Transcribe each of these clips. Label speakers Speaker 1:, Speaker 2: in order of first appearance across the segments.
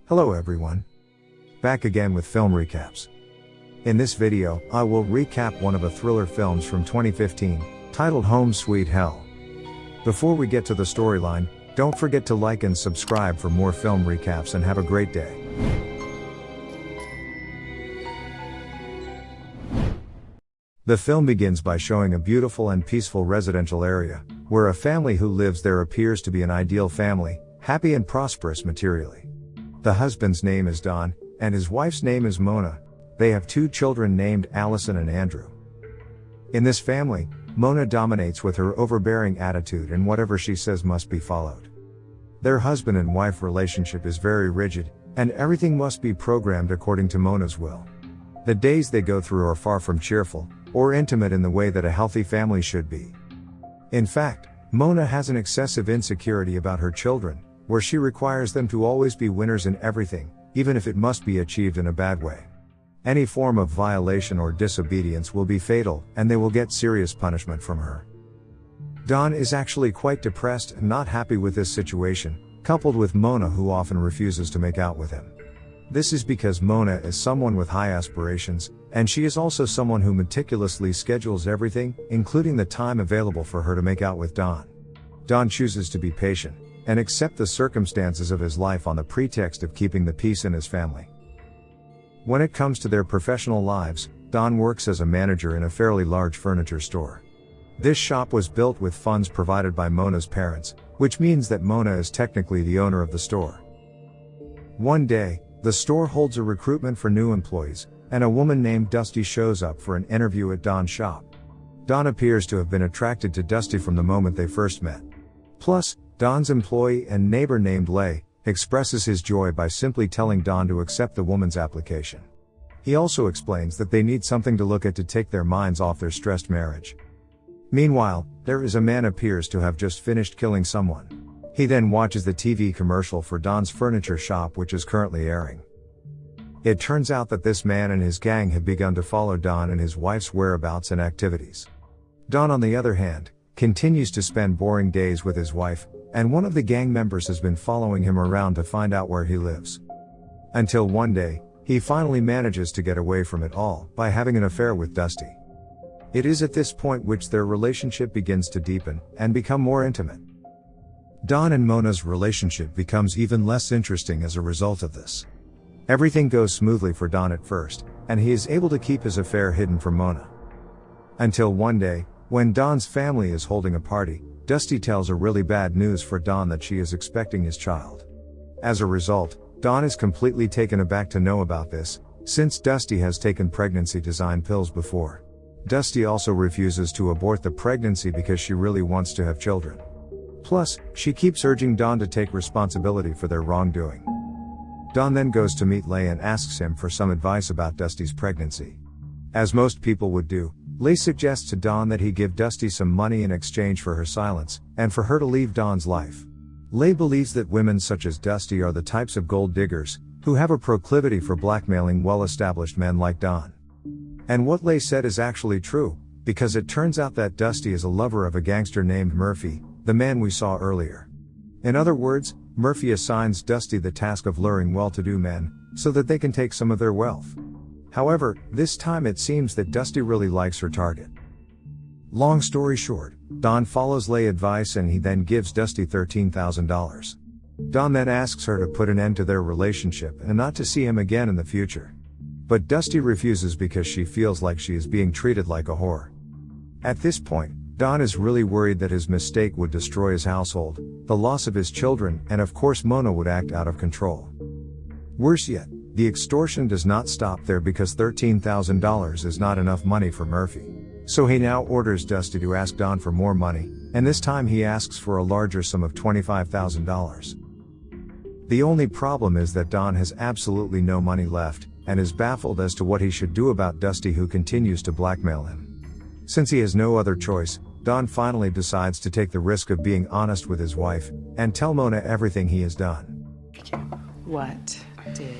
Speaker 1: Hello everyone. Back again with film recaps. In this video, I will recap one of the thriller films from 2015, titled Home Sweet Hell. Before we get to the storyline, don't forget to like and subscribe for more film recaps and have a great day. The film begins by showing a beautiful and peaceful residential area, where a family who lives there appears to be an ideal family, happy and prosperous materially. The husband's name is Don, and his wife's name is Mona. They have two children named Allison and Andrew. In this family, Mona dominates with her overbearing attitude, and whatever she says must be followed. Their husband and wife relationship is very rigid, and everything must be programmed according to Mona's will. The days they go through are far from cheerful, or intimate in the way that a healthy family should be. In fact, Mona has an excessive insecurity about her children, where she requires them to always be winners in everything, even if it must be achieved in a bad way. Any form of violation or disobedience will be fatal, and they will get serious punishment from her. Don is actually quite depressed and not happy with this situation, coupled with Mona, who often refuses to make out with him. This is because Mona is someone with high aspirations, and she is also someone who meticulously schedules everything, including the time available for her to make out with Don. Don chooses to be patient and accept the circumstances of his life on the pretext of keeping the peace in his family. When it comes to their professional lives, Don works as a manager in a fairly large furniture store. This shop was built with funds provided by Mona's parents, which means that Mona is technically the owner of the store. One day, the store holds a recruitment for new employees, and a woman named Dusty shows up for an interview at Don's shop. Don appears to have been attracted to Dusty from the moment they first met. Plus, Don's employee and neighbor named Lay expresses his joy by simply telling Don to accept the woman's application. He also explains that they need something to look at to take their minds off their stressed marriage. Meanwhile, there is a man appears to have just finished killing someone. He then watches the TV commercial for Don's furniture shop, which is currently airing. It turns out that this man and his gang have begun to follow Don and his wife's whereabouts and activities. Don, on the other hand, continues to spend boring days with his wife, and one of the gang members has been following him around to find out where he lives. Until one day, he finally manages to get away from it all by having an affair with Dusty. It is at this point which their relationship begins to deepen and become more intimate. Don and Mona's relationship becomes even less interesting as a result of this. Everything goes smoothly for Don at first, and he is able to keep his affair hidden from Mona. Until one day, when Don's family is holding a party, Dusty tells a really bad news for Don that she is expecting his child. As a result, Don is completely taken aback to know about this, since Dusty has taken pregnancy-design pills before. Dusty also refuses to abort the pregnancy because she really wants to have children. Plus, she keeps urging Don to take responsibility for their wrongdoing. Don then goes to meet Lay and asks him for some advice about Dusty's pregnancy. As most people would do, Lay suggests to Don that he give Dusty some money in exchange for her silence, and for her to leave Don's life. Lay believes that women such as Dusty are the types of gold diggers, who have a proclivity for blackmailing well-established men like Don. And what Lay said is actually true, because it turns out that Dusty is a lover of a gangster named Murphy, the man we saw earlier. In other words, Murphy assigns Dusty the task of luring well-to-do men, so that they can take some of their wealth. However, this time it seems that Dusty really likes her target. Long story short, Don follows Lay's advice, and he then gives Dusty $13,000. Don then asks her to put an end to their relationship and not to see him again in the future. But Dusty refuses because she feels like she is being treated like a whore. At this point, Don is really worried that his mistake would destroy his household, the loss of his children, and of course Mona would act out of control. Worse yet, the extortion does not stop there, because $13,000 is not enough money for Murphy. So he now orders Dusty to ask Don for more money, and this time he asks for a larger sum of $25,000. The only problem is that Don has absolutely no money left, and is baffled as to what he should do about Dusty, who continues to blackmail him. Since he has no other choice, Don finally decides to take the risk of being honest with his wife, and tell Mona everything he has done.
Speaker 2: What did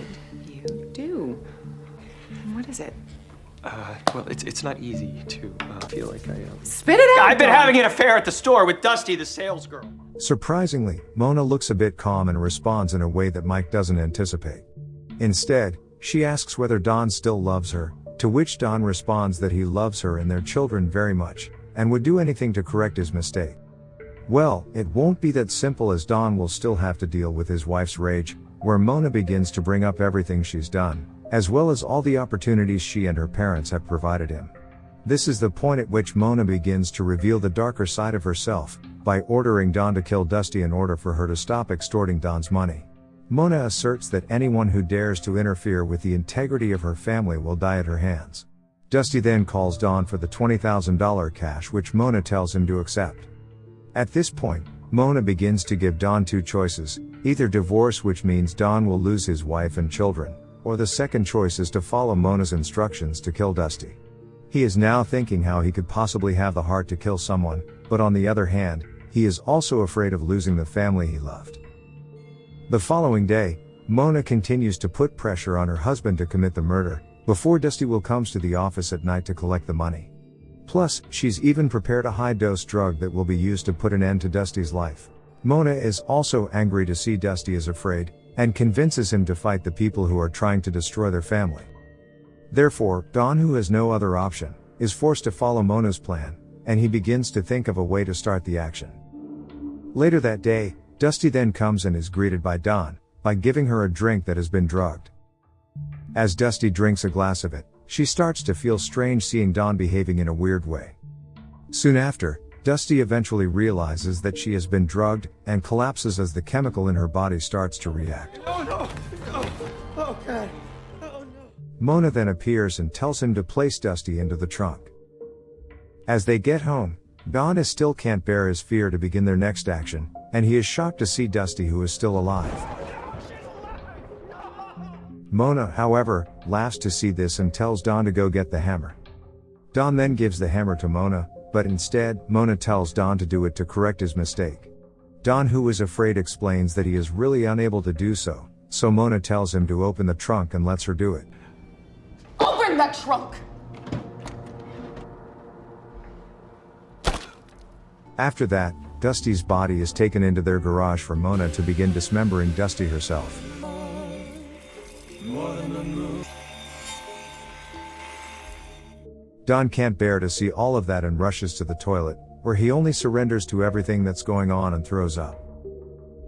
Speaker 2: you do? What is it?
Speaker 3: Well, it's not easy to feel like I
Speaker 2: Spit it out!
Speaker 3: I've been having an affair at the store with Dusty, the sales girl.
Speaker 1: Surprisingly, Mona looks a bit calm and responds in a way that Mike doesn't anticipate. Instead, she asks whether Don still loves her, to which Don responds that he loves her and their children very much, and would do anything to correct his mistake. Well, it won't be that simple, as Don will still have to deal with his wife's rage, where Mona begins to bring up everything she's done, as well as all the opportunities she and her parents have provided him. This is the point at which Mona begins to reveal the darker side of herself, by ordering Don to kill Dusty in order for her to stop extorting Don's money. Mona asserts that anyone who dares to interfere with the integrity of her family will die at her hands. Dusty then calls Don for the $20,000 cash, which Mona tells him to accept. At this point, Mona begins to give Don two choices: either divorce, which means Don will lose his wife and children, or the second choice is to follow Mona's instructions to kill Dusty. He is now thinking how he could possibly have the heart to kill someone, but on the other hand, he is also afraid of losing the family he loved. The following day, Mona continues to put pressure on her husband to commit the murder, before Dusty comes to the office at night to collect the money. Plus, she's even prepared a high-dose drug that will be used to put an end to Dusty's life. Mona is also angry to see Dusty is afraid, and convinces him to fight the people who are trying to destroy their family. Therefore, Don, who has no other option, is forced to follow Mona's plan, and he begins to think of a way to start the action. Later that day, Dusty then comes and is greeted by Don, by giving her a drink that has been drugged. As Dusty drinks a glass of it, she starts to feel strange, seeing Don behaving in a weird way. Soon after, Dusty eventually realizes that she has been drugged, and collapses as the chemical in her body starts to react.
Speaker 4: No. Oh, God.
Speaker 1: Mona then appears and tells him to place Dusty into the trunk. As they get home, Don still can't bear his fear to begin their next action, and he is shocked to see Dusty, who is still alive. Mona, however, laughs to see this and tells Don to go get the hammer. Don then gives the hammer to Mona, but instead, Mona tells Don to do it to correct his mistake. Don, who is afraid, explains that he is really unable to do so, so Mona tells him to open the trunk and lets her do it.
Speaker 5: Open that trunk!
Speaker 1: After that, Dusty's body is taken into their garage for Mona to begin dismembering Dusty herself. Don can't bear to see all of that and rushes to the toilet, where he only surrenders to everything that's going on and throws up.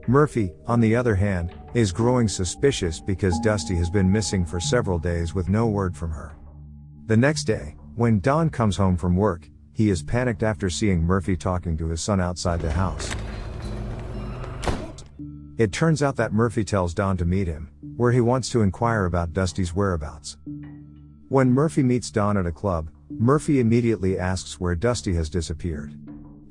Speaker 1: Murphy, on the other hand, is growing suspicious because Dusty has been missing for several days with no word from her. The next day, when Don comes home from work, he is panicked after seeing Murphy talking to his son outside the house. It turns out that Murphy tells Don to meet him, where he wants to inquire about Dusty's whereabouts. When Murphy meets Don at a club, Murphy immediately asks where Dusty has disappeared.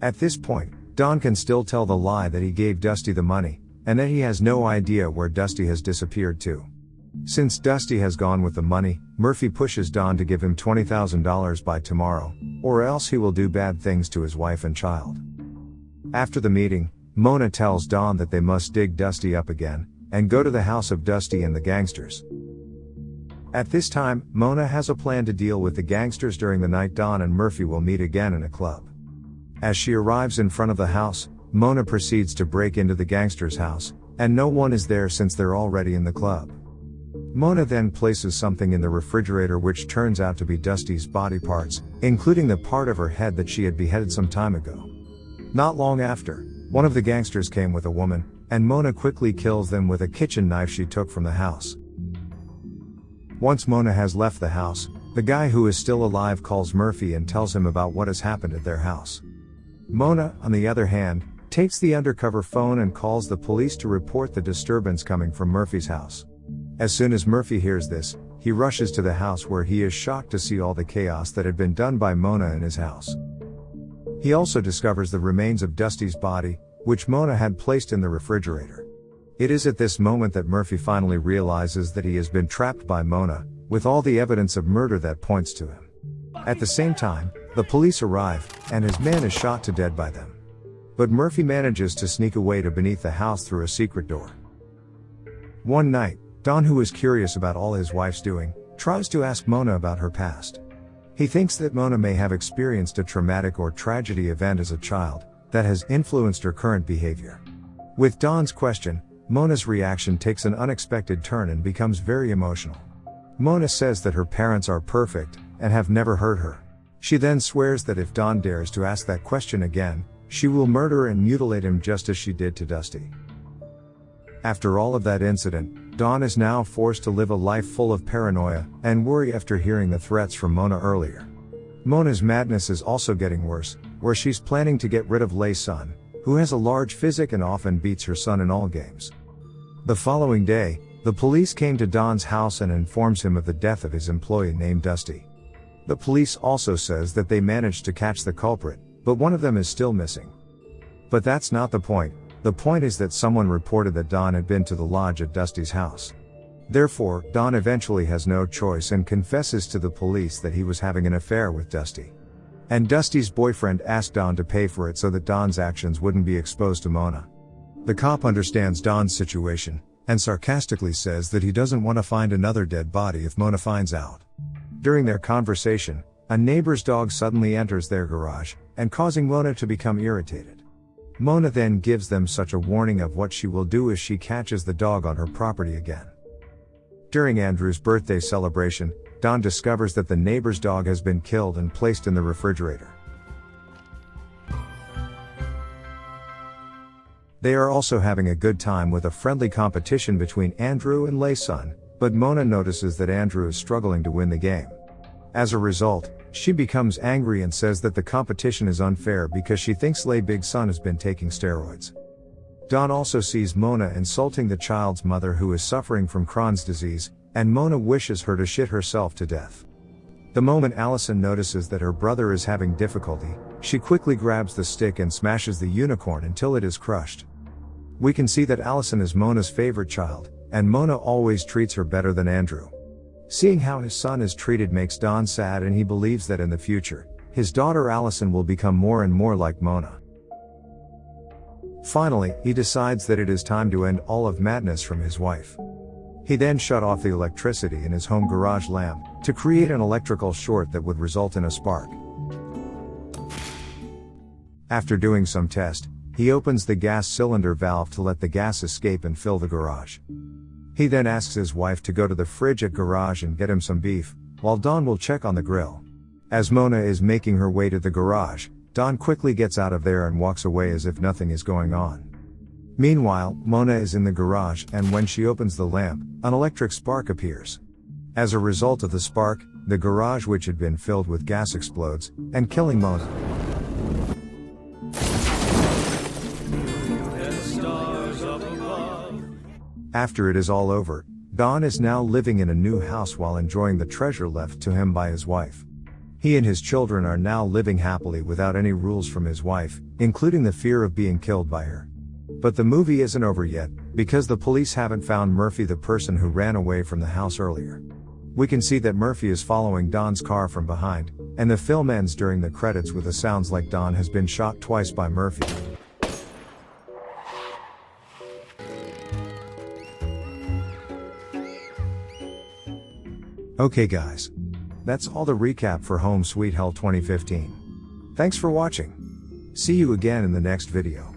Speaker 1: At this point, Don can still tell the lie that he gave Dusty the money, and that he has no idea where Dusty has disappeared to. Since Dusty has gone with the money, Murphy pushes Don to give him $20,000 by tomorrow, or else he will do bad things to his wife and child. After the meeting, Mona tells Don that they must dig Dusty up again, and go to the house of Dusty and the gangsters. At this time, Mona has a plan to deal with the gangsters during the night. Don and Murphy will meet again in a club. As she arrives in front of the house, Mona proceeds to break into the gangsters' house, and no one is there since they're already in the club. Mona then places something in the refrigerator which turns out to be Dusty's body parts, including the part of her head that she had beheaded some time ago. Not long after, one of the gangsters came with a woman, and Mona quickly kills them with a kitchen knife she took from the house. Once Mona has left the house, the guy who is still alive calls Murphy and tells him about what has happened at their house. Mona, on the other hand, takes the undercover phone and calls the police to report the disturbance coming from Murphy's house. As soon as Murphy hears this, he rushes to the house, where he is shocked to see all the chaos that had been done by Mona in his house. He also discovers the remains of Dusty's body, which Mona had placed in the refrigerator. It is at this moment that Murphy finally realizes that he has been trapped by Mona, with all the evidence of murder that points to him. At the same time, the police arrive, and his man is shot to death by them. But Murphy manages to sneak away to beneath the house through a secret door. One night, Don, who is curious about all his wife's doing, tries to ask Mona about her past. He thinks that Mona may have experienced a traumatic or tragedy event as a child, that has influenced her current behavior. With Dawn's question, Mona's reaction takes an unexpected turn and becomes very emotional. Mona says that her parents are perfect and have never hurt her. She then swears that if Dawn dares to ask that question again, she will murder and mutilate him just as she did to Dusty. After all of that incident, Dawn is now forced to live a life full of paranoia and worry after hearing the threats from Mona earlier. Mona's madness is also getting worse, where she's planning to get rid of Leigh's son, who has a large physique and often beats her son in all games. The following day, the police came to Dawn's house and informs him of the death of his employee named Dusty. The police also says that they managed to catch the culprit, but one of them is still missing. But that's not the point. The point is that someone reported that Dawn had been to the lodge at Dusty's house. Therefore, Dawn eventually has no choice and confesses to the police that he was having an affair with Dusty. And Dusty's boyfriend asked Dawn to pay for it so that Dawn's actions wouldn't be exposed to Mona. The cop understands Dawn's situation, and sarcastically says that he doesn't want to find another dead body if Mona finds out. During their conversation, a neighbor's dog suddenly enters their garage, and causing Mona to become irritated. Mona then gives them such a warning of what she will do if she catches the dog on her property again. During Andrew's birthday celebration, Dawn discovers that the neighbor's dog has been killed and placed in the refrigerator. They are also having a good time with a friendly competition between Andrew and Leigh's son, but Mona notices that Andrew is struggling to win the game. As a result, she becomes angry and says that the competition is unfair because she thinks Leigh's big son has been taking steroids. Dawn also sees Mona insulting the child's mother who is suffering from Crohn's disease, and Mona wishes her to shit herself to death. The moment Allison notices that her brother is having difficulty, she quickly grabs the stick and smashes the unicorn until it is crushed. We can see that Allison is Mona's favorite child, and Mona always treats her better than Andrew. Seeing how his son is treated makes Dawn sad, and he believes that in the future, his daughter Allison will become more and more like Mona. Finally, he decides that it is time to end all of madness from his wife. He then shut off the electricity in his home garage lamp to create an electrical short that would result in a spark. After doing some test, he opens the gas cylinder valve to let the gas escape and fill the garage. He then asks his wife to go to the fridge at garage and get him some beef, while Dawn will check on the grill. As Mona is making her way to the garage, Dawn quickly gets out of there and walks away as if nothing is going on. Meanwhile, Mona is in the garage, and when she opens the lamp, an electric spark appears. As a result of the spark, the garage, which had been filled with gas, explodes, and killing Mona. After it is all over, Dawn is now living in a new house while enjoying the treasure left to him by his wife. He and his children are now living happily without any rules from his wife, including the fear of being killed by her. But the movie isn't over yet, because the police haven't found Murphy, the person who ran away from the house earlier. We can see that Murphy is following Dawn's car from behind, and the film ends during the credits with the sounds like Dawn has been shot twice by Murphy. Okay guys. That's all the recap for Home Sweet Hell 2015. Thanks for watching. See you again in the next video.